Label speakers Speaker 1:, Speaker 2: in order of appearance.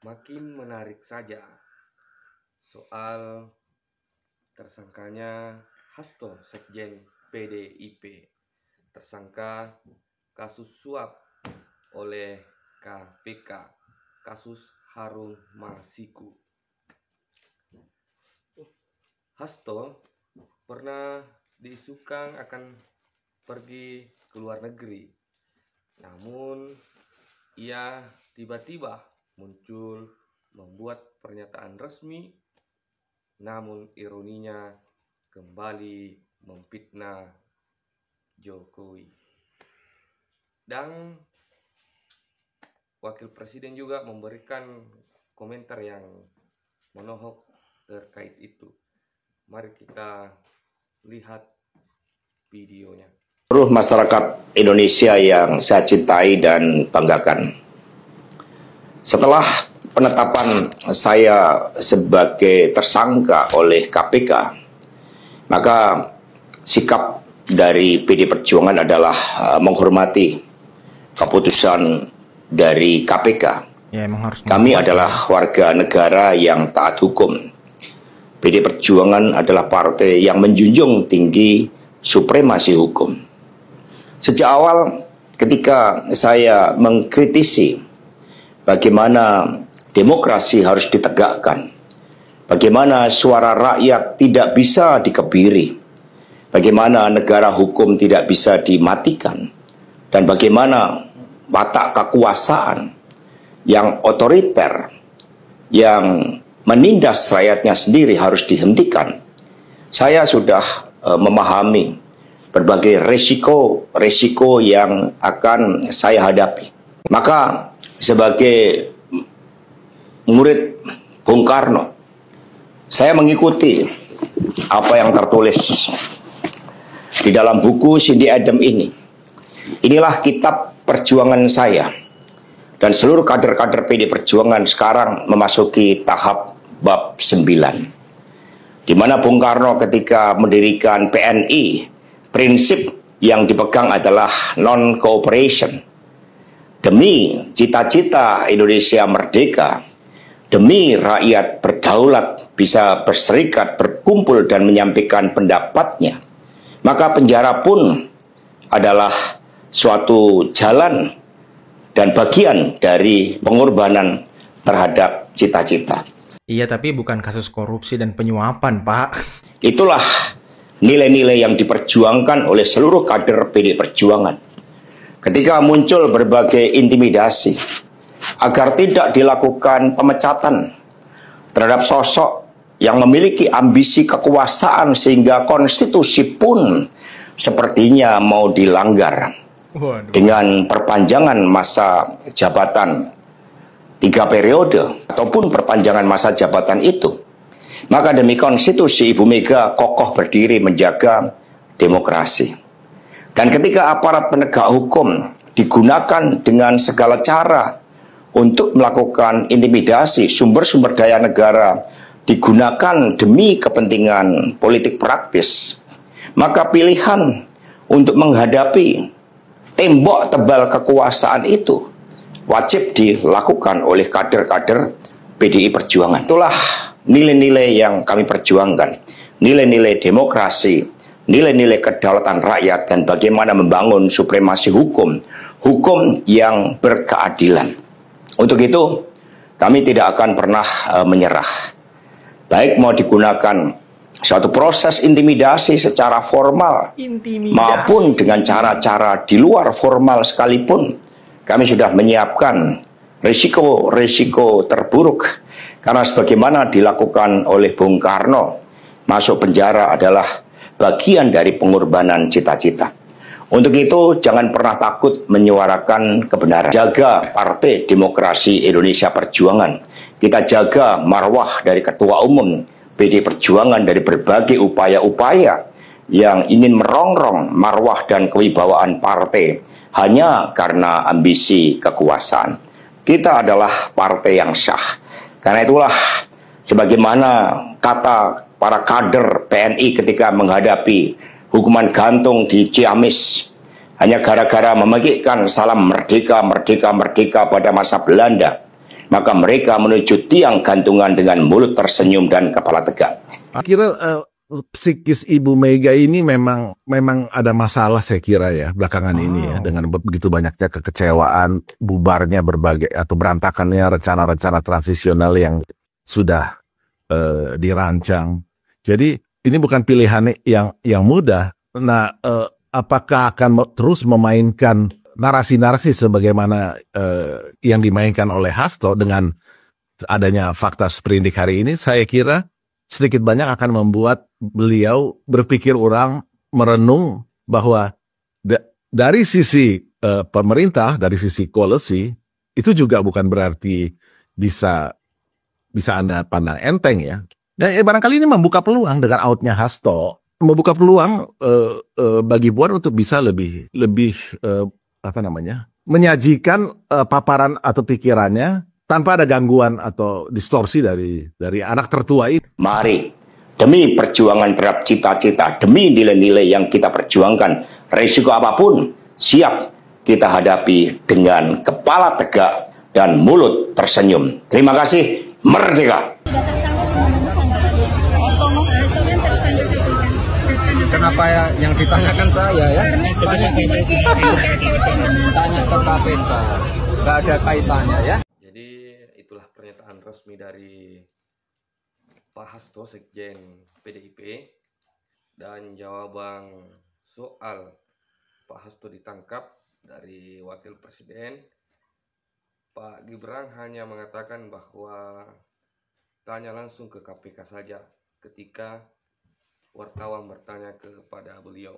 Speaker 1: Makin menarik saja soal tersangkanya Hasto, Sekjen PDIP, tersangka kasus suap oleh KPK, kasus Harun Masiku. Hasto pernah diisukan akan pergi ke luar negeri, namun ia tiba-tiba muncul membuat pernyataan resmi, namun ironinya kembali memfitnah Jokowi. Dan Wakil Presiden juga memberikan komentar yang menohok terkait itu. Mari kita lihat videonya.
Speaker 2: Seluruh masyarakat Indonesia yang saya cintai dan banggakan. Setelah penetapan saya sebagai tersangka oleh KPK, maka sikap dari PD Perjuangan adalah menghormati keputusan dari KPK. Ya, kami adalah warga negara yang taat hukum. PD Perjuangan adalah partai yang menjunjung tinggi supremasi hukum. Sejak awal ketika saya mengkritisi bagaimana demokrasi harus ditegakkan, bagaimana suara rakyat tidak bisa dikebiri, bagaimana negara hukum tidak bisa dimatikan, dan bagaimana watak kekuasaan yang otoriter, yang menindas rakyatnya sendiri harus dihentikan. Saya sudah memahami berbagai resiko yang akan saya hadapi. Maka sebagai murid Bung Karno, saya mengikuti apa yang tertulis di dalam buku Cindy Adams ini. Inilah kitab perjuangan saya. Dan seluruh kader-kader PD Perjuangan sekarang memasuki tahap bab 9. Di mana Bung Karno ketika mendirikan PNI, prinsip yang dipegang adalah non-cooperation. Demi cita-cita Indonesia merdeka, demi rakyat berdaulat bisa berserikat, berkumpul dan menyampaikan pendapatnya, maka penjara pun adalah suatu jalan dan bagian dari pengorbanan terhadap cita-cita.
Speaker 3: Iya, tapi bukan kasus korupsi dan penyuapan, Pak.
Speaker 2: Itulah nilai-nilai yang diperjuangkan oleh seluruh kader PD Perjuangan. Ketika muncul berbagai intimidasi agar tidak dilakukan pemecatan terhadap sosok yang memiliki ambisi kekuasaan sehingga konstitusi pun sepertinya mau dilanggar. Dengan perpanjangan masa jabatan 3 periode ataupun perpanjangan masa jabatan itu, maka demi konstitusi Ibu Mega kokoh berdiri menjaga demokrasi. Dan ketika aparat penegak hukum digunakan dengan segala cara untuk melakukan intimidasi, sumber-sumber daya negara digunakan demi kepentingan politik praktis, maka pilihan untuk menghadapi tembok tebal kekuasaan itu wajib dilakukan oleh kader-kader PDI Perjuangan. Itulah nilai-nilai yang kami perjuangkan, nilai-nilai demokrasi, nilai-nilai kedaulatan rakyat, dan bagaimana membangun supremasi hukum, hukum yang berkeadilan. Untuk itu, kami tidak akan pernah menyerah. Baik mau digunakan suatu proses intimidasi secara formal, maupun dengan cara-cara di luar formal sekalipun, kami sudah menyiapkan risiko-risiko terburuk. Karena sebagaimana dilakukan oleh Bung Karno, masuk penjara adalah bagian dari pengorbanan cita-cita. Untuk itu, jangan pernah takut menyuarakan kebenaran. Jaga Partai Demokrasi Indonesia Perjuangan. Kita jaga marwah dari Ketua Umum PD Perjuangan dari berbagai upaya-upaya yang ingin merongrong marwah dan kewibawaan partai hanya karena ambisi kekuasaan. Kita adalah partai yang sah. Karena itulah, sebagaimana kata para kader PNI ketika menghadapi hukuman gantung di Ciamis hanya gara-gara memegikkan salam merdeka, merdeka, merdeka pada masa Belanda, maka mereka menuju tiang gantungan dengan mulut tersenyum dan kepala tegak.
Speaker 4: Kira psikis Ibu Mega ini memang ada masalah, saya kira ya, belakangan ini ya, dengan begitu banyaknya kekecewaan, bubarnya berbagai atau berantakannya rencana-rencana transisional yang sudah dirancang. Jadi ini bukan pilihan yang mudah. Nah, apakah akan terus memainkan narasi-narasi sebagaimana yang dimainkan oleh Hasto dengan adanya fakta sprindik hari ini? Saya kira sedikit banyak akan membuat beliau berpikir ulang, merenung bahwa dari sisi pemerintah, dari sisi koalisi, itu juga bukan berarti bisa Anda pandang enteng ya. Dan barangkali ini membuka peluang dengan outnya Hasto, membuka peluang bagi Puan untuk bisa lebih menyajikan paparan atau pikirannya tanpa ada gangguan atau distorsi dari anak tertua itu.
Speaker 2: Mari, demi perjuangan terhadap cita-cita, demi nilai-nilai yang kita perjuangkan, risiko apapun siap kita hadapi dengan kepala tegak dan mulut tersenyum. Terima kasih, merdeka!
Speaker 1: Kenapa ya yang ditanyakan saya ya? Tanya ke KPK, nggak ada kaitannya ya. Jadi itulah pernyataan resmi dari Pak Hasto, Sekjen PDIP, dan jawaban soal Pak Hasto ditangkap dari Wakil Presiden. Pak Gibran hanya mengatakan bahwa tanya langsung ke KPK saja ketika wartawan bertanya kepada beliau.